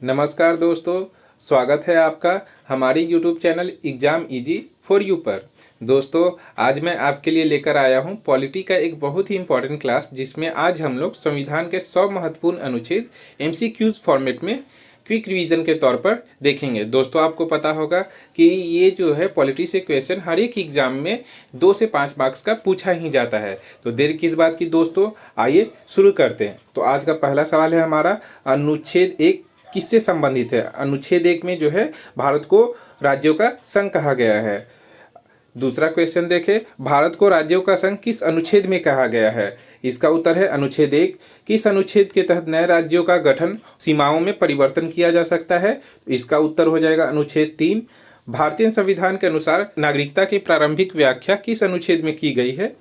नमस्कार दोस्तों, स्वागत है आपका हमारी YouTube channel exam easy for you पर। दोस्तों, आज मैं आपके लिए लेकर आया हूं पॉलिटी का एक बहुत ही इम्पॉर्टेंट क्लास, जिसमें आज हम लोग संविधान के 100 महत्वपूर्ण अनुच्छेद MCQs फॉर्मेट में क्विक रिवीजन के तौर पर देखेंगे। दोस्तों, आपको पता होगा कि ये जो है पॉलिटी से क्वेश्चन हर एक एग्जाम में 2 से 5 मार्क्स का पूछा ही जाता है। तो देर किस बात की दोस्तों, आइए शुरू करते हैं। तो आज का पहला सवाल है हमारा, अनुच्छेद 1 किससे संबंधित है? अनुच्छेद 1 में जो है भारत को राज्यों का संघ कहा गया है। दूसरा क्वेश्चन देखें, भारत को राज्यों का संघ किस अनुच्छेद में कहा गया है? इसका उत्तर है अनुच्छेद 1। किस अनुच्छेद के तहत नए राज्यों का गठन, सीमाओं में परिवर्तन किया जा सकता है? इसका उत्तर हो जाएगा अनुच्छेद 3। भारतीय संविधान के अनुसार नागरिकता की प्रारंभिक व्याख्या किस अनुच्छेद में की गई है?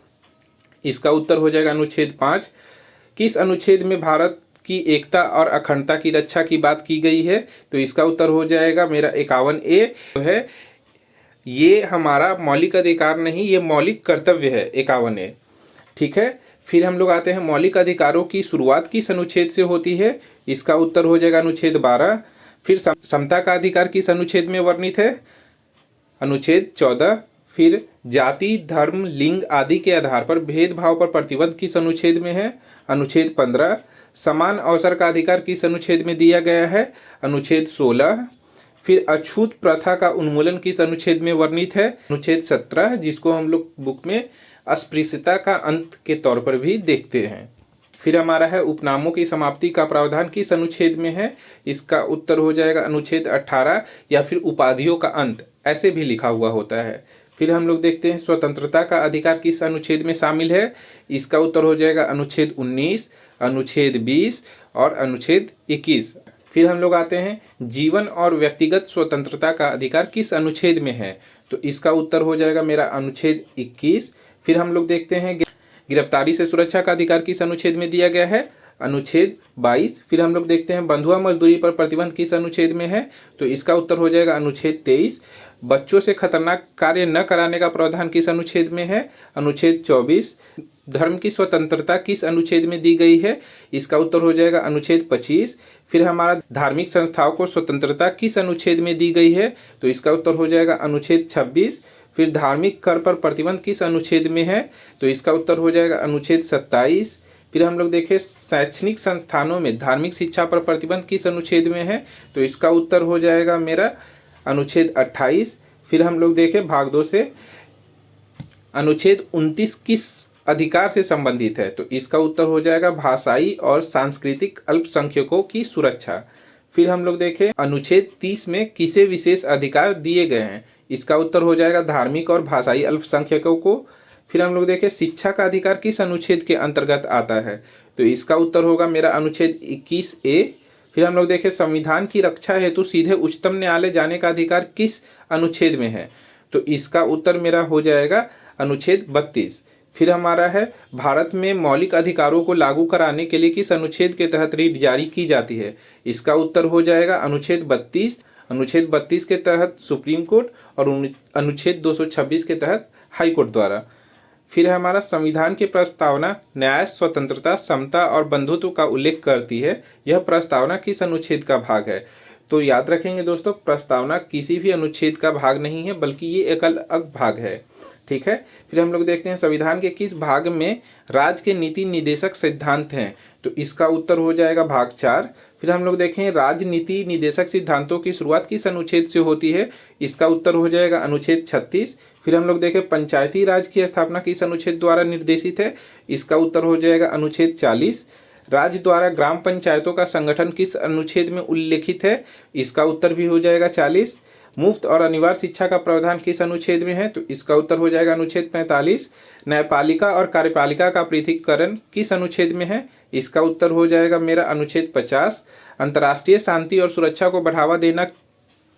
इसका उत्तर हो जाएगा अनुच्छेद 5। किस अनुच्छेद में भारत की एकता और अखंडता की रक्षा की बात की गई है? तो इसका उत्तर हो जाएगा मेरा 51A जो है, ये हमारा मौलिक अधिकार नहीं, ये मौलिक कर्तव्य है, 51A। ठीक है, फिर हम लोग आते हैं मौलिक अधिकारों की शुरुआत किस अनुच्छेद से होती है? इसका उत्तर हो जाएगा अनुच्छेद 12। फिर समता का अधिकार किस अनुच्छेद में वर्णित है? अनुच्छेद 14। फिर जाति, धर्म, लिंग आदि के आधार पर भेदभाव पर प्रतिबंध किस अनुच्छेद में है? अनुच्छेद 15। समान अवसर का अधिकार किस अनुच्छेद में दिया गया है? अनुच्छेद 16। फिर अछूत प्रथा का उन्मूलन किस अनुच्छेद में वर्णित है? अनुच्छेद 17, जिसको हम लोग बुक में अस्पृश्यता का अंत के तौर पर भी देखते हैं। फिर हमारा है उपनामों की समाप्ति का प्रावधान किस अनुच्छेद में है? इसका उत्तर हो जाएगा अनुच्छेद 18, या फिर उपाधियों का अंत ऐसे भी लिखा हुआ होता है। फिर हम लोग देखते हैं स्वतंत्रता का अधिकार किस अनुच्छेद में शामिल है? इसका उत्तर हो जाएगा अनुच्छेद 19, अनुच्छेद 20 और अनुच्छेद 21। फिर हम लोग आते हैं जीवन और व्यक्तिगत स्वतंत्रता का अधिकार किस अनुच्छेद में है? तो इसका उत्तर हो जाएगा मेरा अनुच्छेद 21। फिर हम लोग देखते हैं गिरफ्तारी से सुरक्षा का अधिकार किस अनुच्छेद में दिया गया है? अनुच्छेद 22। फिर हम लोग देखते हैं बंधुआ मजदूरी पर प्रतिबंध किस अनुच्छेद में है? तो इसका उत्तर हो जाएगा अनुच्छेद 23। बच्चों से खतरनाक कार्य न कराने का प्रावधान किस अनुच्छेद में है? अनुच्छेद 24। धर्म की स्वतंत्रता किस अनुच्छेद में दी गई है? इसका उत्तर हो जाएगा अनुच्छेद 25। फिर हमारा धार्मिक संस्थाओं को स्वतंत्रता किस अनुच्छेद में दी गई है? तो इसका उत्तर हो जाएगा अनुच्छेद 26। फिर धार्मिक कर पर प्रतिबंध किस अनुच्छेद में है? तो इसका उत्तर हो जाएगा अनुच्छेद 27। फिर हम लोग देखें शैक्षणिक संस्थानों में धार्मिक शिक्षा पर प्रतिबंध किस अनुच्छेद में है? तो इसका उत्तर हो जाएगा मेरा अनुच्छेद 28। फिर हम लोग देखें भाग 2 से अनुच्छेद 29 किस अधिकार से संबंधित है? तो इसका उत्तर हो जाएगा भाषाई और सांस्कृतिक अल्पसंख्यकों की सुरक्षा। फिर हम लोग देखें अनुच्छेद 30 में किसे विशेष अधिकार दिए गए हैं? इसका उत्तर हो जाएगा धार्मिक और भाषाई अल्पसंख्यकों को। फिर हम लोग देखें शिक्षा का अधिकार किस अनुच्छेद के अंतर्गत आता है? तो इसका उत्तर होगा मेरा अनुच्छेद 21A। फिर हम लोग देखें संविधान की रक्षा हेतु सीधे उच्चतम न्यायालय जाने का अधिकार किस अनुच्छेद में है? तो इसका उत्तर मेरा हो जाएगा अनुच्छेद 32। फिर हमारा है भारत में मौलिक अधिकारों को लागू कराने के लिए किस अनुच्छेद के तहत रीट जारी की जाती है? इसका उत्तर हो जाएगा अनुच्छेद 32। अनुच्छेद 32 के तहत सुप्रीम कोर्ट और अनुच्छेद 226 के तहत हाई कोर्ट द्वारा। फिर हमारा संविधान की प्रस्तावना न्याय, स्वतंत्रता, समता और बंधुत्व का उल्लेख करती है। यह प्रस्तावना किस अनुच्छेद का भाग है? तो याद रखेंगे दोस्तों, प्रस्तावना किसी भी अनुच्छेद का भाग नहीं है, बल्कि ये एक अलग भाग है। ठीक है, फिर हम लोग देखते हैं संविधान के किस भाग में राज्य के नीति निदेशक सिद्धांत हैं? तो इसका उत्तर हो जाएगा भाग 4। फिर हम लोग देखें राजनीति निदेशक सिद्धांतों की शुरुआत किस अनुच्छेद से होती है? इसका उत्तर हो जाएगा अनुच्छेद 36। फिर हम लोग देखें पंचायती राज की स्थापना किस अनुच्छेद द्वारा निर्देशित है? इसका उत्तर हो जाएगा अनुच्छेद 40। राज्य द्वारा ग्राम पंचायतों का संगठन किस अनुच्छेद में उल्लेखित है? इसका उत्तर भी हो जाएगा 40। मुफ्त और अनिवार्य शिक्षा का प्रावधान किस अनुच्छेद में है? तो इसका उत्तर हो जाएगा अनुच्छेद 45। न्यायपालिका और कार्यपालिका का पृथक्करण किस अनुच्छेद में है? इसका उत्तर हो जाएगा मेरा अनुच्छेद 50। अंतर्राष्ट्रीय शांति और सुरक्षा को बढ़ावा देना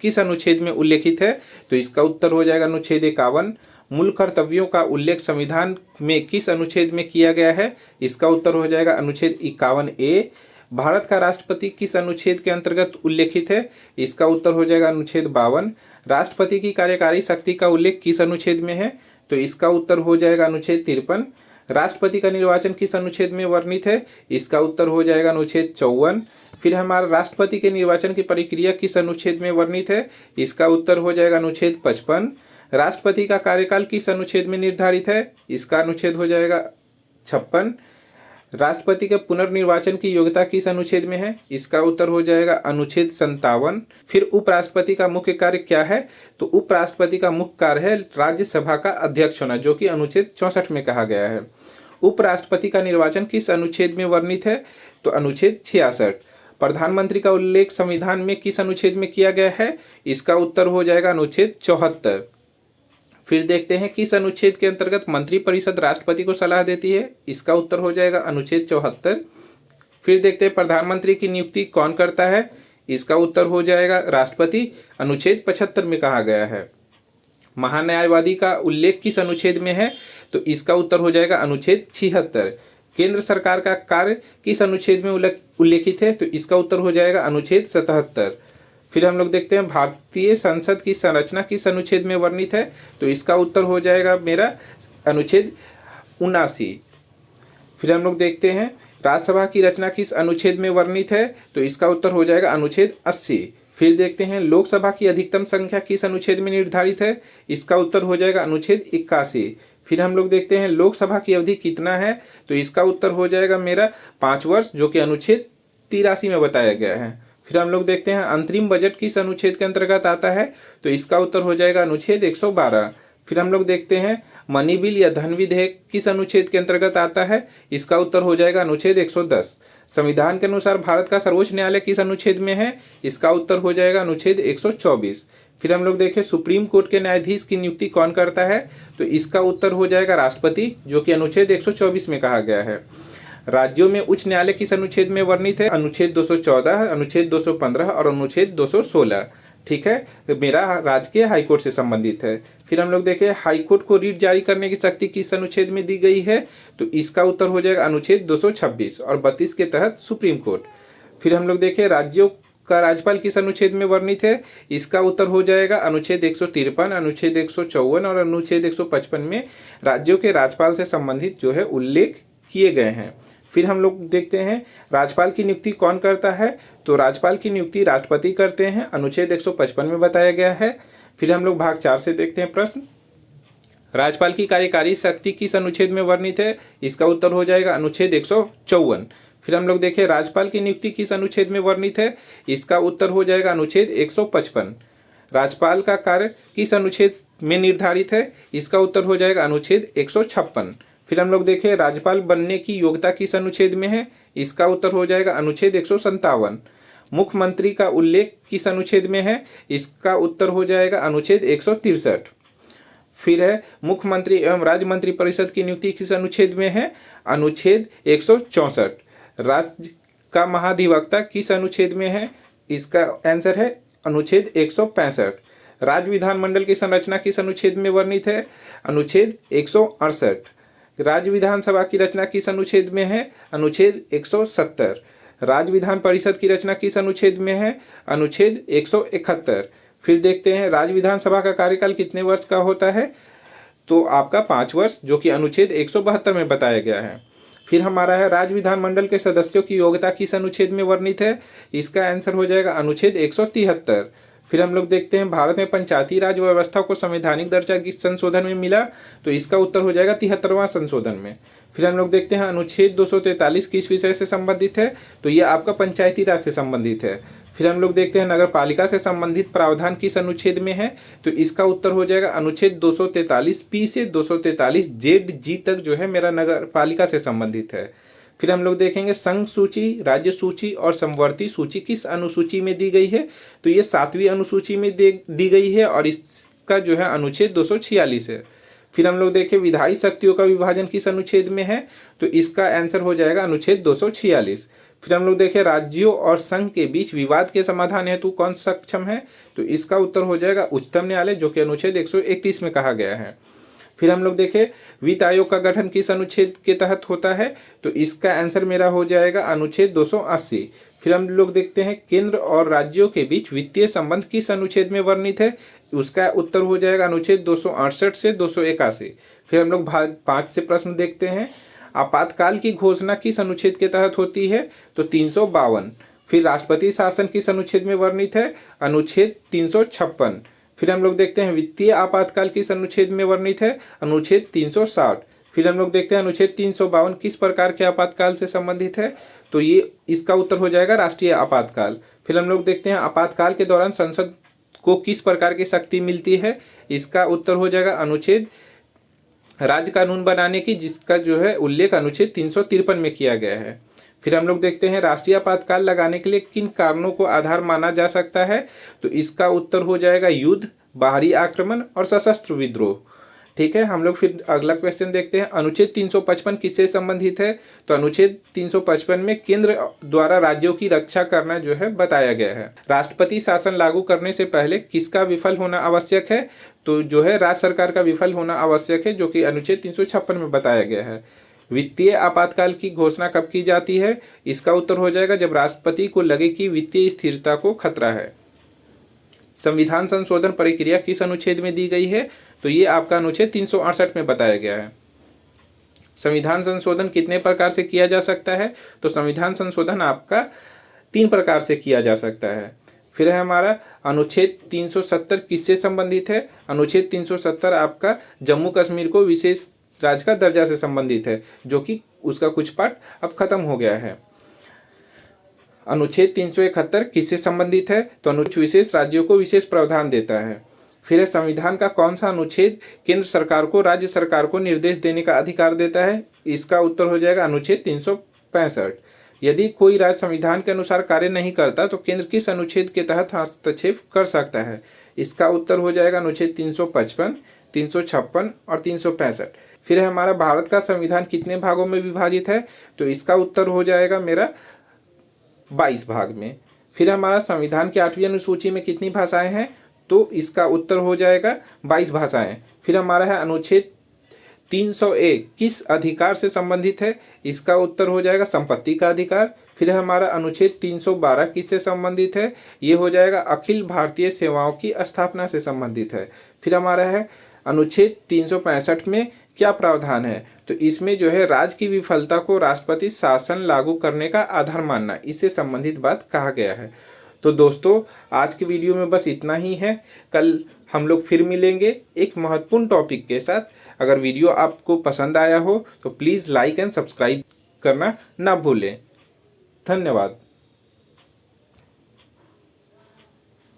किस अनुच्छेद में उल्लेखित है? तो इसका उत्तर हो जाएगा अनुच्छेद 51। मूल कर्तव्यों का उल्लेख संविधान में किस अनुच्छेद में किया गया है? इसका उत्तर हो जाएगा अनुच्छेद 51A। भारत का राष्ट्रपति किस अनुच्छेद के अंतर्गत उल्लेखित है? इसका उत्तर हो जाएगा अनुच्छेद 52। राष्ट्रपति की कार्यकारी शक्ति का उल्लेख किस अनुच्छेद में है? तो इसका उत्तर हो जाएगा अनुच्छेद 53। राष्ट्रपति का निर्वाचन किस अनुच्छेद में वर्णित है? इसका उत्तर हो जाएगा अनुच्छेद 54। फिर हमारा राष्ट्रपति के निर्वाचन की प्रक्रिया किस अनुच्छेद में वर्णित है? इसका उत्तर हो जाएगा अनुच्छेद 55। राष्ट्रपति का कार्यकाल किस अनुच्छेद में निर्धारित है? इसका अनुच्छेद हो जाएगा 56। राष्ट्रपति के पुनर्निर्वाचन की योग्यता किस अनुच्छेद में है? इसका उत्तर हो जाएगा अनुच्छेद 57। फिर उपराष्ट्रपति का मुख्य कार्य क्या है? तो उपराष्ट्रपति का मुख्य कार्य है राज्यसभा का अध्यक्ष होना, जो कि अनुच्छेद 64 में कहा गया है। उपराष्ट्रपति का निर्वाचन किस अनुच्छेद में वर्णित है? तो अनुच्छेद 66। प्रधानमंत्री का उल्लेख संविधान में किस अनुच्छेद में किया गया है? इसका उत्तर हो जाएगा अनुच्छेद 74। फिर देखते हैं किस अनुच्छेद के अंतर्गत मंत्रिपरिषद राष्ट्रपति को सलाह देती है? इसका उत्तर हो जाएगा अनुच्छेद 74। फिर देखते हैं प्रधानमंत्री की नियुक्ति कौन करता है? इसका उत्तर हो जाएगा राष्ट्रपति, अनुच्छेद 75 में कहा गया है। महान्यायवादी का उल्लेख किस अनुच्छेद में है? तो इसका उत्तर हो जाएगा अनुच्छेद 76। केंद्र सरकार का कार्य किस अनुच्छेद में उल्लेखित है? तो इसका उत्तर हो जाएगा अनुच्छेद 77। फिर हम लोग देखते हैं भारतीय संसद की संरचना किस अनुच्छेद में वर्णित है? तो इसका उत्तर हो जाएगा मेरा अनुच्छेद 79। फिर हम लोग देखते हैं राज्यसभा की रचना किस अनुच्छेद में वर्णित है? तो इसका उत्तर हो जाएगा अनुच्छेद 80। फिर देखते हैं लोकसभा की अधिकतम संख्या किस अनुच्छेद में निर्धारित है? इसका उत्तर हो जाएगा अनुच्छेद 81। फिर हम लोग देखते हैं लोकसभा की अवधि कितना है? तो इसका उत्तर हो जाएगा मेरा 5 वर्ष, जो कि अनुच्छेद 83 में बताया गया है। फिर हम लोग देखते हैं अंतरिम बजट किस अनुच्छेद के अंतर्गत आता है? तो इसका उत्तर हो जाएगा अनुच्छेद 112। फिर हम लोग देखते हैं मनी बिल या धन विधेयक किस अनुच्छेद के अंतर्गत आता है? इसका उत्तर हो जाएगा अनुच्छेद 110। संविधान के अनुसार भारत का सर्वोच्च न्यायालय किस अनुच्छेद में है? इसका उत्तर हो जाएगा अनुच्छेद 124। फिर हम लोग देखें सुप्रीम कोर्ट के न्यायाधीश की नियुक्ति कौन करता है? तो इसका उत्तर हो जाएगा राष्ट्रपति, जो कि अनुच्छेद 124 में कहा गया है। राज्यों में उच्च न्यायालय किस अनुच्छेद में वर्णित है? अनुच्छेद 214, अनुच्छेद 215 और अनुच्छेद 216। ठीक है, तो मेरा राजकीय हाईकोर्ट से संबंधित है। फिर हम लोग देखें हाईकोर्ट को रीट जारी करने की शक्ति किस अनुच्छेद में दी गई है? तो इसका उत्तर हो जाएगा अनुच्छेद 226 और 32 के तहत सुप्रीम कोर्ट। फिर हम लोग देखें राज्यों का राज्यपाल किस अनुच्छेद में वर्णित है? इसका उत्तर हो जाएगा अनुच्छेद 153, अनुच्छेद 154 और अनुच्छेद 155 में राज्यों के राज्यपाल से संबंधित जो है उल्लेख किए गए हैं। फिर हम लोग देखते हैं राज्यपाल की नियुक्ति कौन करता है? तो राज्यपाल की नियुक्ति राष्ट्रपति करते हैं, अनुच्छेद 155 में बताया गया है। फिर हम लोग भाग 4 से देखते हैं प्रश्न। राज्यपाल की कार्यकारी शक्ति किस अनुच्छेद में वर्णित है? इसका उत्तर हो जाएगा अनुच्छेद 154। फिर हम लोग देखें राज्यपाल की नियुक्ति किस अनुच्छेद में वर्णित है? इसका उत्तर हो जाएगा अनुच्छेद 155। राज्यपाल का कार्य किस अनुच्छेद में निर्धारित है? इसका उत्तर हो जाएगा अनुच्छेद 156। फिर हम लोग देखें राज्यपाल बनने की योग्यता किस अनुच्छेद में है? इसका उत्तर हो जाएगा अनुच्छेद 157। मुख्यमंत्री का उल्लेख किस अनुच्छेद में है? इसका उत्तर हो जाएगा अनुच्छेद 163। फिर है मुख्यमंत्री एवं राज्य मंत्रिपरिषद की नियुक्ति किस अनुच्छेद में है? अनुच्छेद 164। राज्य का महाधिवक्ता किस अनुच्छेद में है? इसका आंसर है अनुच्छेद 165। राज्य विधानमंडल की संरचना किस अनुच्छेद में वर्णित है? अनुच्छेद 168। राज्य विधानसभा की रचना किस अनुच्छेद में है? अनुच्छेद 170। राज्य विधान परिषद की रचना किस अनुच्छेद में है? अनुच्छेद 171। फिर देखते हैं राज्य विधानसभा का कार्यकाल कितने वर्ष का होता है? तो आपका 5 वर्ष, जो कि अनुच्छेद 172 में बताया गया है। फिर हमारा है राज्य विधानमंडल के सदस्यों की योग्यता किस अनुच्छेद में वर्णित है? इसका आंसर हो जाएगा अनुच्छेद 173। फिर हम लोग देखते हैं भारत में पंचायती राज व्यवस्था को संवैधानिक दर्जा किस संशोधन में मिला? तो इसका उत्तर हो जाएगा 73वां संशोधन में। फिर हम लोग देखते हैं अनुच्छेद 243 किस विषय से संबंधित है? तो ये आपका पंचायती राज से संबंधित है। फिर हम लोग देखते हैं नगर पालिका से संबंधित प्रावधान किस अनुच्छेद में है? तो इसका उत्तर हो जाएगा अनुच्छेद 243 पी से 243 जेड जी तक जो है मेरा नगर पालिका से संबंधित है। फिर हम लोग देखेंगे संघ सूची, राज्य सूची और समवर्ती सूची किस अनुसूची में दी गई है? तो ये 7वीं अनुसूची में दी गई है और इसका जो है अनुच्छेद 246 है। फिर हम लोग देखें विधायी शक्तियों का विभाजन किस अनुच्छेद में है? तो इसका आंसर हो जाएगा अनुच्छेद 246। फिर हम लोग देखें राज्यों और संघ के बीच विवाद के समाधान हेतु कौन सक्षम है? तो इसका उत्तर हो जाएगा उच्चतम न्यायालय, जो कि अनुच्छेद 131 में कहा गया है। फिर हम लोग देखें वित्त आयोग का गठन किस अनुच्छेद के तहत होता है? तो इसका आंसर मेरा हो जाएगा अनुच्छेद 280। फिर हम लोग देखते हैं केंद्र और राज्यों के बीच वित्तीय संबंध किस अनुच्छेद में वर्णित है। उसका उत्तर हो जाएगा अनुच्छेद 268 से 281। फिर हम लोग भाग 5 से प्रश्न देखते हैं। आपातकाल की घोषणा किस अनुच्छेद के तहत होती है, तो 352। फिर राष्ट्रपति शासन किस अनुच्छेद में वर्णित है, अनुच्छेद 356। फिर हम लोग देखते हैं वित्तीय आपातकाल किस अनुच्छेद में वर्णित है, अनुच्छेद 360। फिर हम लोग देखते हैं अनुच्छेद 352 किस प्रकार के आपातकाल से संबंधित है, तो ये इसका उत्तर हो जाएगा राष्ट्रीय आपातकाल। फिर हम लोग देखते हैं आपातकाल के दौरान संसद को किस प्रकार की शक्ति मिलती है, इसका उत्तर हो जाएगा अनुच्छेद राज्य कानून बनाने की, जिसका जो है उल्लेख अनुच्छेद 353 में किया गया है। फिर हम लोग देखते हैं राष्ट्रीय आपातकाल लगाने के लिए किन कारणों को आधार माना जा सकता है, तो इसका उत्तर हो जाएगा युद्ध, बाहरी आक्रमण और सशस्त्र विद्रोह। ठीक है, हम लोग फिर अगला क्वेश्चन देखते हैं। अनुच्छेद 355 किससे संबंधित है, तो अनुच्छेद 355 में केंद्र द्वारा राज्यों की रक्षा करना जो है बताया गया है। राष्ट्रपति शासन लागू करने से पहले किसका विफल होना आवश्यक है, तो जो है राज्य सरकार का विफल होना आवश्यक है, जो कि अनुच्छेद 356 में बताया गया है। वित्तीय आपातकाल की घोषणा कब की जाती है, इसका उत्तर हो जाएगा जब राष्ट्रपति को लगे कि वित्तीय स्थिरता को खतरा है। संविधान संशोधन प्रक्रिया किस अनुच्छेद में दी गई है, तो ये आपका अनुच्छेद 368 में बताया गया है। संविधान संशोधन कितने प्रकार से किया जा सकता है, तो संविधान संशोधन आपका 3 प्रकार से किया जा सकता है। फिर है हमारा अनुच्छेद 370 किससे संबंधित है, अनुच्छेद 370 आपका जम्मू कश्मीर को विशेष राज्य का दर्जा से संबंधित है, जो कि उसका कुछ पार्ट अब खत्म हो गया है। अनुच्छेद 371 किससे संबंधित है, तो अनुच्छेद विशेष राज्यों को विशेष प्रावधान देता है। फिर संविधान का कौन सा अनुच्छेद केंद्र सरकार को राज्य सरकार को निर्देश देने का अधिकार देता है, इसका उत्तर हो जाएगा अनुच्छेद 365। यदि कोई राज्य संविधान के अनुसार कार्य नहीं करता तो केंद्र किस अनुच्छेद के तहत हस्तक्षेप कर सकता है, इसका उत्तर हो जाएगा अनुच्छेद 355, 356 और 365। फिर हमारा भारत का संविधान कितने भागों में विभाजित है, तो इसका उत्तर हो जाएगा मेरा 22 भाग में। फिर हमारा संविधान की 8वीं अनुसूची में कितनी भाषाएं हैं, तो इसका उत्तर हो जाएगा 22 भाषाएं। फिर हमारा है अनुच्छेद 301 किस अधिकार से संबंधित है, इसका उत्तर हो जाएगा संपत्ति का अधिकार। फिर हमारा अनुच्छेद 312 किससे संबंधित है, ये हो जाएगा अखिल भारतीय सेवाओं की स्थापना से संबंधित है। फिर हमारा है अनुच्छेद 365 में क्या प्रावधान है, तो इसमें जो है राज्य की विफलता को राष्ट्रपति शासन लागू करने का आधार मानना, इससे संबंधित बात कहा गया है। तो दोस्तों आज की वीडियो में बस इतना ही है। कल हम लोग फिर मिलेंगे एक महत्वपूर्ण टॉपिक के साथ। अगर वीडियो आपको पसंद आया हो तो प्लीज़ लाइक एंड सब्सक्राइब करना ना भूलें। धन्यवाद।